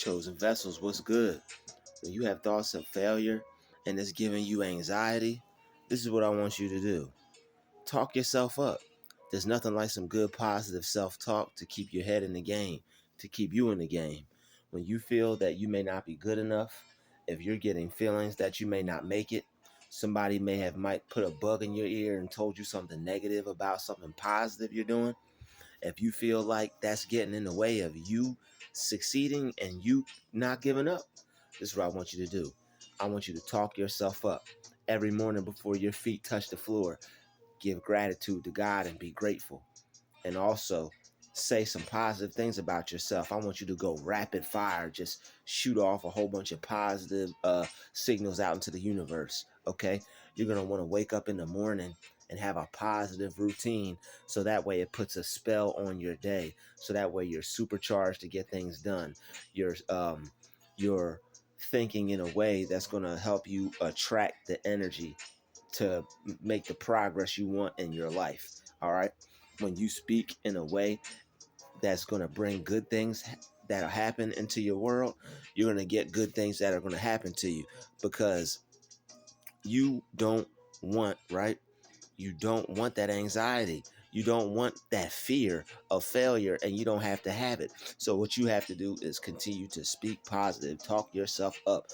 Chosen vessels, what's good? When you have thoughts of failure and it's giving you anxiety, this is what I want you to do. Talk yourself up. There's nothing like some good positive self-talk to keep your head in the game, to keep you in the game. When you feel that you may not be good enough, if you're getting feelings that you may not make it, somebody might put a bug in your ear and told you something negative about something positive you're doing. If you feel like that's getting in the way of you succeeding and you not giving up, this is what I want you to do. I want you to talk yourself up every morning before your feet touch the floor. Give gratitude to God and be grateful. And also say some positive things about yourself. I want you to go rapid fire, just shoot off a whole bunch of positive signals out into the universe. Okay, you're gonna want to wake up in the morning and have a positive routine, so that way it puts a spell on your day, so that way you're supercharged to get things done. You're thinking in a way that's going to help you attract the energy to make the progress you want in your life. All right, when you speak in a way that's going to bring good things that'll happen into your world, you're going to get good things that are going to happen to you, because you don't want, right? You don't want that anxiety. You don't want that fear of failure, and you don't have to have it. So what you have to do is continue to speak positive, talk yourself up.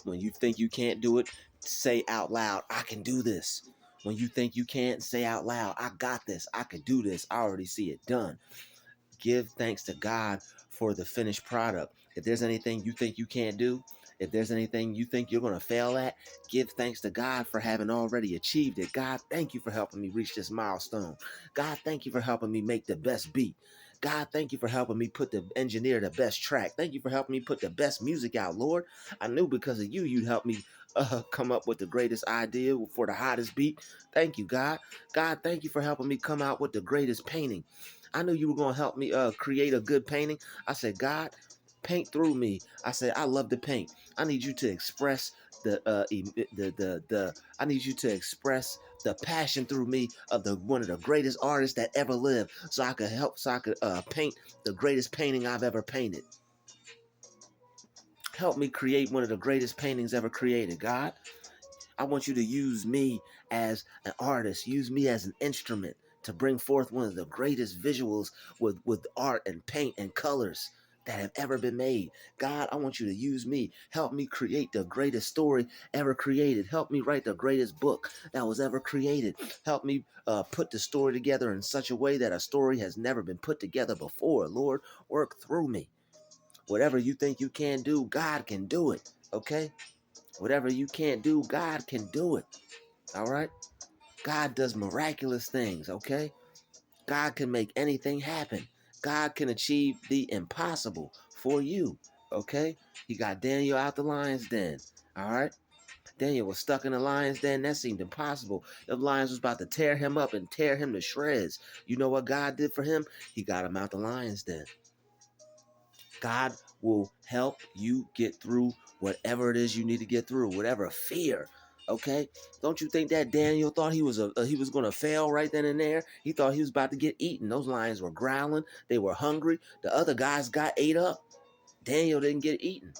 When you think you can't do it, say out loud, I can do this. When you think you can't, say out loud, I got this. I can do this. I already see it done. Give thanks to God for the finished product. If there's anything you think you can't do, if there's anything you think you're going to fail at, give thanks to God for having already achieved it. God, thank you for helping me reach this milestone. God, thank you for helping me make the best beat. God, thank you for helping me engineer the best track. Thank you for helping me put the best music out, Lord. I knew because of you, you'd help me come up with the greatest idea for the hottest beat. Thank you, God. God, thank you for helping me come out with the greatest painting. I knew you were going to help me create a good painting. I said, God, paint through me. I said, I love to paint. I need you to express I need you to express the passion through me of the one of the greatest artists that ever lived, so I could paint the greatest painting I've ever painted. Help me create one of the greatest paintings ever created, God. I want you to use me as an artist, use me as an instrument to bring forth one of the greatest visuals with art and paint and colors that have ever been made. God, I want you to use me. Help me create the greatest story ever created. Help me write the greatest book that was ever created. Help me put the story together in such a way that a story has never been put together before. Lord, work through me. Whatever you think you can do, God can do it. Okay? Whatever you can't do, God can do it. All right? God does miraculous things, okay? God can make anything happen. God can achieve the impossible for you, okay? He got Daniel out the lion's den, all right? Daniel was stuck in the lion's den. That seemed impossible. The lions was about to tear him up and tear him to shreds. You know what God did for him? He got him out the lion's den. God will help you get through whatever it is you need to get through, whatever fear. Okay, don't you think that Daniel thought he was going to fail right then and there? He thought he was about to get eaten. Those lions were growling. They were hungry. The other guys got ate up. Daniel didn't get eaten.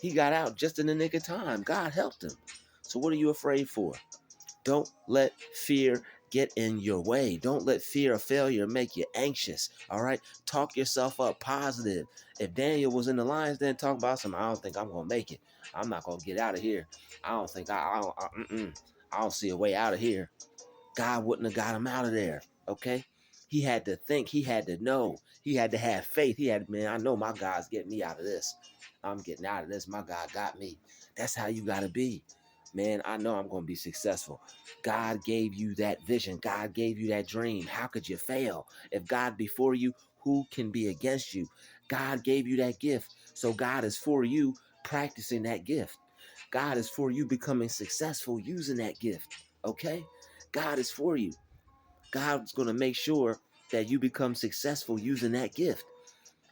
He got out just in the nick of time. God helped him. So what are you afraid for? Don't let fear get in your way. Don't let fear of failure make you anxious. All right. Talk yourself up positive. If Daniel was in the lion's den talking about something, I don't think I'm going to make it. I'm not going to get out of here. I don't think I don't see a way out of here. God wouldn't have got him out of there. Okay. He had to think. He had to know. He had to have faith. Man, I know my God's getting me out of this. I'm getting out of this. My God got me. That's how you got to be. Man, I know I'm going to be successful. God gave you that vision. God gave you that dream. How could you fail? If God be for you, who can be against you? God gave you that gift. So God is for you practicing that gift. God is for you becoming successful using that gift. Okay? God is for you. God's going to make sure that you become successful using that gift.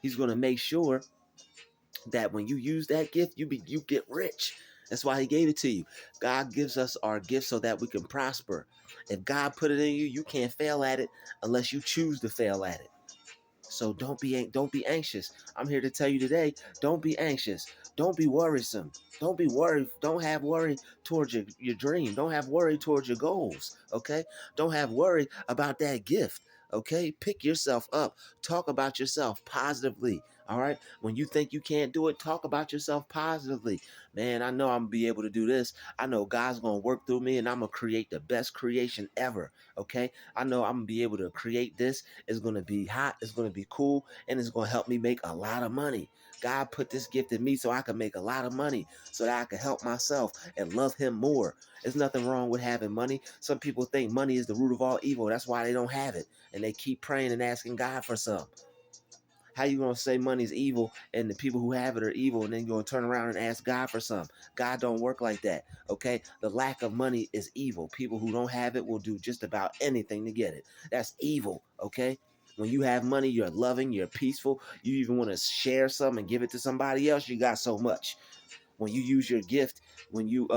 He's going to make sure that when you use that gift, you get rich. That's why he gave it to you. God gives us our gifts so that we can prosper. If God put it in you, you can't fail at it unless you choose to fail at it. So don't be anxious. I'm here to tell you today, don't be anxious. Don't be worrisome. Don't be worried. Don't have worry towards your dream. Don't have worry towards your goals. Okay? Don't have worry about that gift. Okay? Pick yourself up. Talk about yourself positively. All right? When you think you can't do it, talk about yourself positively. Man, I know I'm gonna be able to do this. I know God's gonna work through me and I'm gonna create the best creation ever. Okay? I know I'm gonna be able to create this. It's gonna be hot, it's gonna be cool, and it's gonna help me make a lot of money. God put this gift in me so I can make a lot of money, so that I can help myself and love him more. There's nothing wrong with having money. Some people think money is the root of all evil. That's why they don't have it. And they keep praying and asking God for some. How you gonna say money's evil and the people who have it are evil, and then you're gonna turn around and ask God for some? God don't work like that. Okay, the lack of money is evil. People who don't have it will do just about anything to get it. That's evil. Okay, when you have money, you're loving, you're peaceful, you even want to share some and give it to somebody else. You got so much. When you use your gift, when you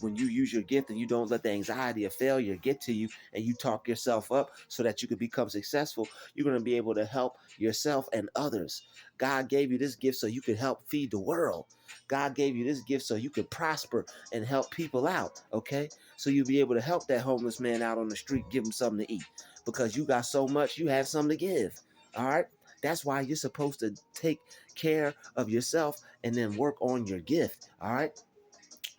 use your gift and you don't let the anxiety of failure get to you, and you talk yourself up so that you can become successful, you're going to be able to help yourself and others. God gave you this gift so you could help feed the world. God gave you this gift so you could prosper and help people out. Okay, so you'll be able to help that homeless man out on the street, give him something to eat, because you got so much, you have something to give. All right, that's why you're supposed to take care of yourself and then work on your gift. All right,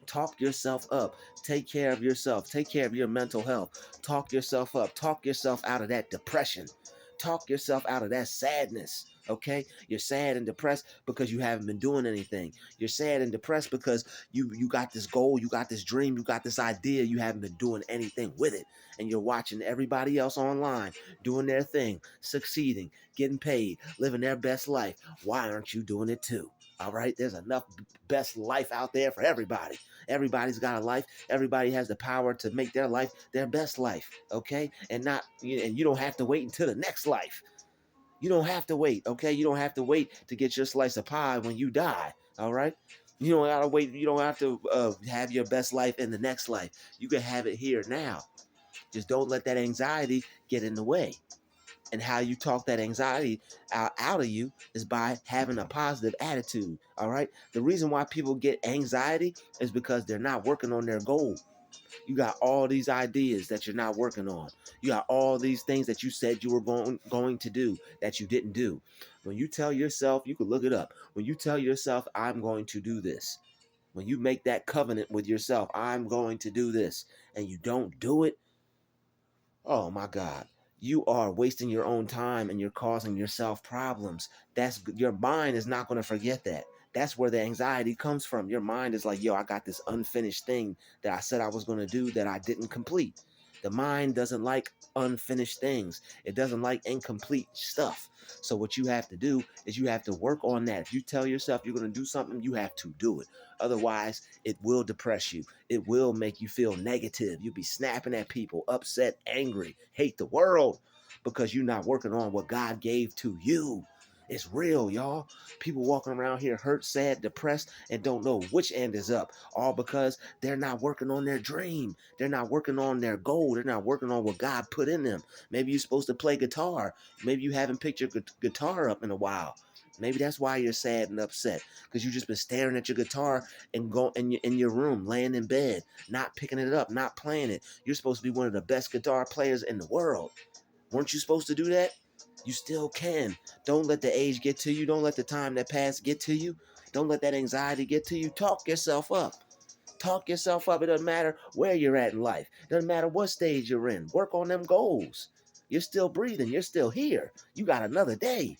talk yourself up. Take care of yourself. Take care of your mental health. Talk yourself up. Talk yourself out of that depression. Talk yourself out of that sadness. Okay, you're sad and depressed because you haven't been doing anything. You're sad and depressed because you got this goal, you got this dream, you got this idea, you haven't been doing anything with it, and you're watching everybody else online doing their thing, succeeding, getting paid, living their best life. Why aren't you doing it too? All right, there's enough best life out there for everybody. Everybody's got a life. Everybody has the power to make their life their best life. Okay, and you don't have to wait until the next life. You don't have to wait. Okay, you don't have to wait to get your slice of pie when you die. All right. You don't gotta wait. You don't have to have your best life in the next life. You can have it here now. Just don't let that anxiety get in the way. And how you talk that anxiety out of you is by having a positive attitude. All right. The reason why people get anxiety is because they're not working on their goal. You got all these ideas that you're not working on. You got all these things that you said you were going to do that you didn't do. When you tell yourself, you can look it up. When you tell yourself, I'm going to do this. When you make that covenant with yourself, I'm going to do this, and you don't do it, oh my God. You are wasting your own time and you're causing yourself problems. That's your mind is not going to forget that. That's where the anxiety comes from. Your mind is like, yo, I got this unfinished thing that I said I was going to do that I didn't complete. The mind doesn't like unfinished things. It doesn't like incomplete stuff. So what you have to do is you have to work on that. If you tell yourself you're going to do something, you have to do it. Otherwise, it will depress you. It will make you feel negative. You'll be snapping at people, upset, angry, hate the world because you're not working on what God gave to you. It's real, y'all. People walking around here hurt, sad, depressed, and don't know which end is up. All because they're not working on their dream. They're not working on their goal. They're not working on what God put in them. Maybe you're supposed to play guitar. Maybe you haven't picked your guitar up in a while. Maybe that's why you're sad and upset, because you've just been staring at your guitar and go in your room, laying in bed, not picking it up, not playing it. You're supposed to be one of the best guitar players in the world. Weren't you supposed to do that? You still can. Don't let the age get to you. Don't let the time that passed get to you. Don't let that anxiety get to you. Talk yourself up. Talk yourself up. It doesn't matter where you're at in life. It doesn't matter what stage you're in. Work on them goals. You're still breathing. You're still here. You got another day.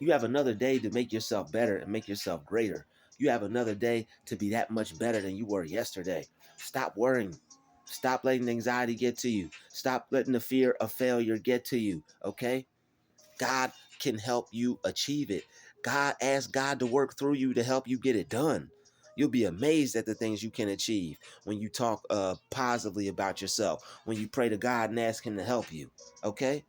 You have another day to make yourself better and make yourself greater. You have another day to be that much better than you were yesterday. Stop worrying. Stop letting anxiety get to you. Stop letting the fear of failure get to you. Okay? God can help you achieve it. Ask God to work through you to help you get it done. You'll be amazed at the things you can achieve when you talk positively about yourself, when you pray to God and ask Him to help you. Okay?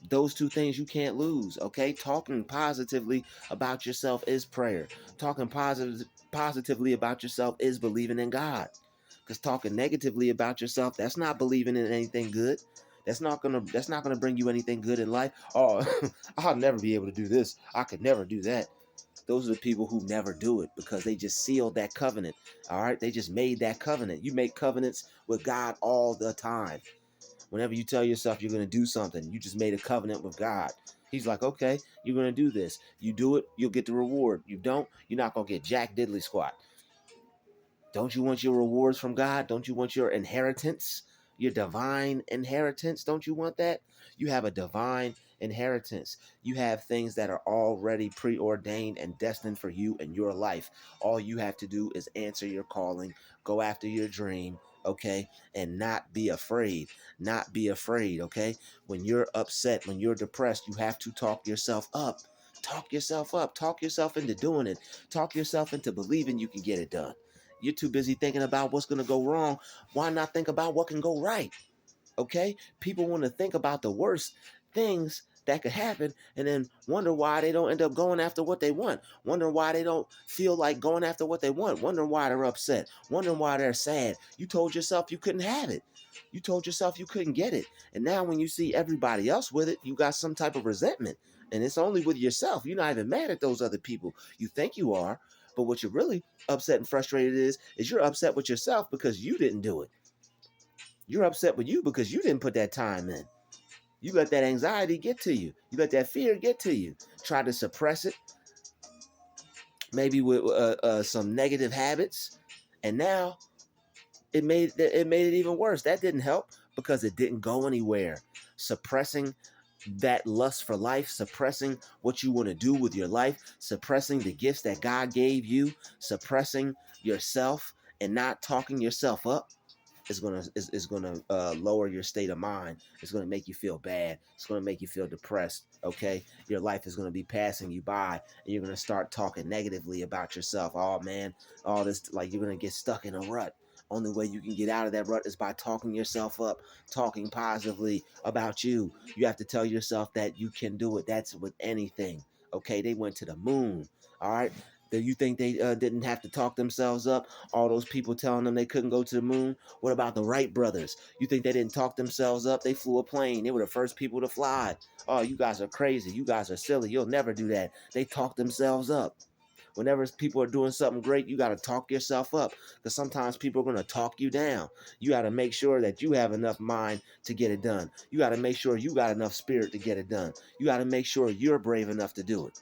Those two things you can't lose. Okay, talking positively about yourself is prayer. Talking positively about yourself is believing in God. Because talking negatively about yourself, that's not believing in anything good. That's not gonna bring you anything good in life. Oh, I'll never be able to do this. I could never do that. Those are the people who never do it because they just sealed that covenant. All right, they just made that covenant. You make covenants with God all the time. Whenever you tell yourself you're going to do something, you just made a covenant with God. He's like, okay, you're going to do this. You do it, you'll get the reward. You don't, you're not going to get jack diddly squat. Don't you want your rewards from God? Don't you want your inheritance? Your divine inheritance? Don't you want that? You have a divine inheritance. You have things that are already preordained and destined for you in your life. All you have to do is answer your calling, go after your dream, okay? And not be afraid. Not be afraid, okay? When you're upset, when you're depressed, you have to talk yourself up. Talk yourself up. Talk yourself into doing it. Talk yourself into believing you can get it done. You're too busy thinking about what's going to go wrong. Why not think about what can go right? Okay? People want to think about the worst things that could happen and then wonder why they don't end up going after what they want. Wonder why they don't feel like going after what they want. Wonder why they're upset. Wondering why they're sad. You told yourself you couldn't have it. You told yourself you couldn't get it. And now when you see everybody else with it, you got some type of resentment. And it's only with yourself. You're not even mad at those other people. You think you are. But what you're really upset and frustrated is you're upset with yourself because you didn't do it. You're upset with you because you didn't put that time in. You let that anxiety get to you. You let that fear get to you. Try to suppress it, maybe with some negative habits, and now it made it even worse. That didn't help because it didn't go anywhere. Suppressing that lust for life, suppressing what you want to do with your life, suppressing the gifts that God gave you, suppressing yourself and not talking yourself up is gonna lower your state of mind. It's gonna make you feel bad. It's gonna make you feel depressed. Okay, your life is gonna be passing you by, and you're gonna start talking negatively about yourself. Oh man, all this, like, you're gonna get stuck in a rut. Only way you can get out of that rut is by talking yourself up, talking positively about you. You have to tell yourself that you can do it. That's with anything. Okay, they went to the moon. All right. Do you think they didn't have to talk themselves up? All those people telling them they couldn't go to the moon. What about the Wright brothers? You think they didn't talk themselves up? They flew a plane. They were the first people to fly. Oh, you guys are crazy. You guys are silly. You'll never do that. They talked themselves up. Whenever people are doing something great, you got to talk yourself up because sometimes people are going to talk you down. You got to make sure that you have enough mind to get it done. You got to make sure you got enough spirit to get it done. You got to make sure you're brave enough to do it.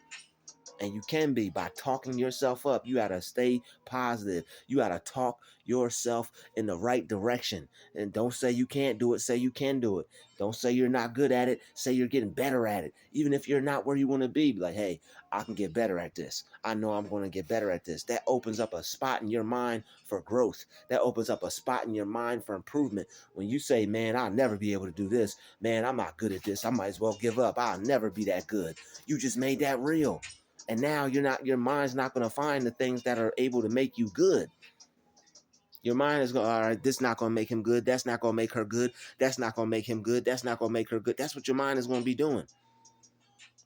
And you can be by talking yourself up. You got to stay positive. You got to talk yourself in the right direction. And don't say you can't do it. Say you can do it. Don't say you're not good at it. Say you're getting better at it. Even if you're not where you want to be like, hey, I can get better at this. I know I'm going to get better at this. That opens up a spot in your mind for growth. That opens up a spot in your mind for improvement. When you say, man, I'll never be able to do this. Man, I'm not good at this. I might as well give up. I'll never be that good. You just made that real. And now your mind's not going to find the things that are able to make you good. Your mind is going, all right, this not going to make him good. That's not going to make her good. That's not going to make him good. That's not going to make her good. That's what your mind is going to be doing.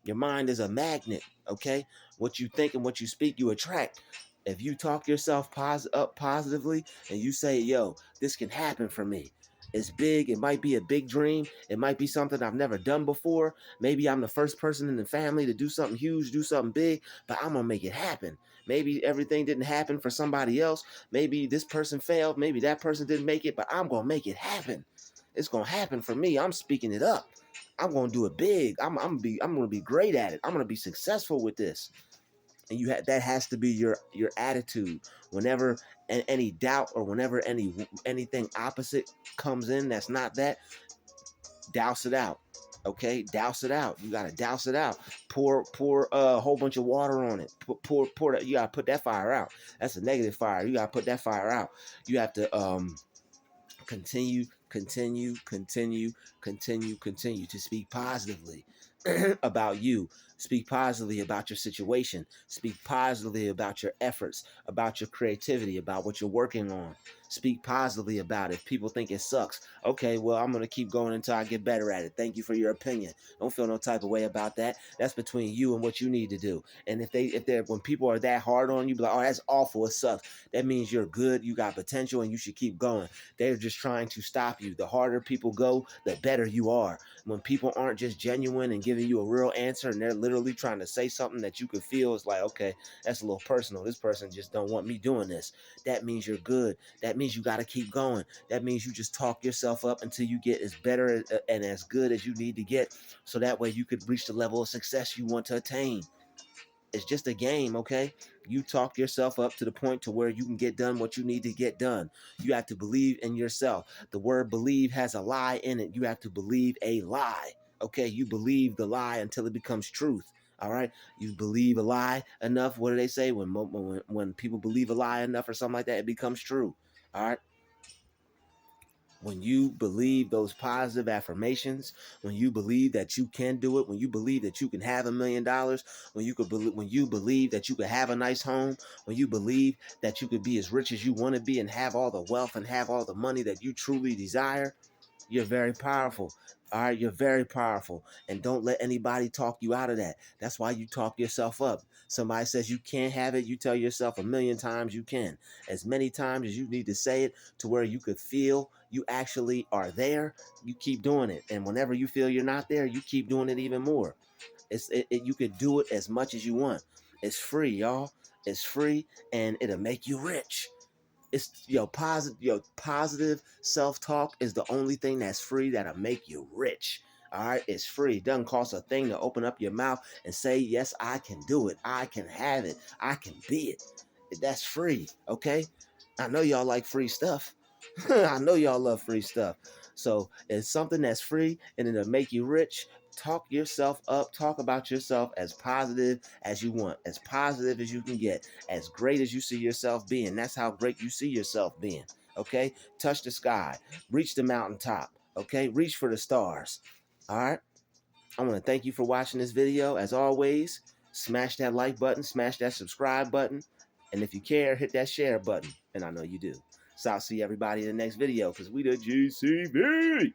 Your mind is a magnet, okay? What you think and what you speak, you attract. If you talk yourself up positively and you say, yo, this can happen for me. It's big. It might be a big dream. It might be something I've never done before. Maybe I'm the first person in the family to do something huge, do something big, but I'm going to make it happen. Maybe everything didn't happen for somebody else. Maybe this person failed. Maybe that person didn't make it, but I'm going to make it happen. It's going to happen for me. I'm speaking it up. I'm gonna do it big. I'm gonna be great at it. I'm gonna be successful with this. And that has to be your attitude. Whenever any doubt or whenever anything opposite comes in that's not that, douse it out. Okay, douse it out. You gotta douse it out. Pour a whole bunch of water on it. Pour that. You gotta put that fire out. That's a negative fire. You gotta put that fire out. You have to continue to speak positively about you. Speak positively about your situation. Speak positively about your efforts, about your creativity, about what you're working on. Speak positively about it. If people think it sucks, okay, well, I'm going to keep going until I get better at it. Thank you for your opinion. Don't feel no type of way about that. That's between you and what you need to do. And when people are that hard on you, be like, oh, that's awful, it sucks. That means you're good, you got potential, and you should keep going. They're just trying to stop you. The harder people go, the better you are. When people aren't just genuine and giving you a real answer, and they're literally trying to say something that you could feel is like, okay, that's a little personal. This person just don't want me doing this. That means you're good. That means you got to keep going. That means you just talk yourself up until you get as better and as good as you need to get, so that way you could reach the level of success you want to attain. It's just a game, okay? You talk yourself up to the point to where you can get done what you need to get done. You have to believe in yourself. The word believe has a lie in it. You have to believe a lie, okay? You believe the lie until it becomes truth. All right, you believe a lie enough. What do they say when people believe a lie enough or something like that? It becomes true. All right. When you believe those positive affirmations, when you believe that you can do it, when you believe that you can have $1 million, when you believe that you could have a nice home, when you believe that you could be as rich as you want to be and have all the wealth and have all the money that you truly desire, you're very powerful. All right, you're very powerful. And don't let anybody talk you out of that. That's why you talk yourself up. Somebody says you can't have it, you tell yourself 1,000,000 times you can. As many times as you need to say it to where you could feel you actually are there, you keep doing it. And whenever you feel you're not there, you keep doing it even more. You could do it as much as you want. It's free, y'all. It's free, and it'll make you rich. It's positive self-talk is the only thing that's free that'll make you rich. All right, it's free. It doesn't cost a thing to open up your mouth and say, yes, I can do it. I can have it. I can be it. That's free. Okay. I know y'all like free stuff. I know y'all love free stuff. So it's something that's free and it'll make you rich. Talk yourself up. Talk about yourself as positive as you want, as positive as you can get, as great as you see yourself being. That's how great you see yourself being. Okay? Touch the sky, reach the mountaintop. Okay? Reach for the stars. All right? I want to thank you for watching this video. As always, smash that like button, smash that subscribe button. And if you care, hit that share button. And I know you do. So I'll see everybody in the next video because we the GCB.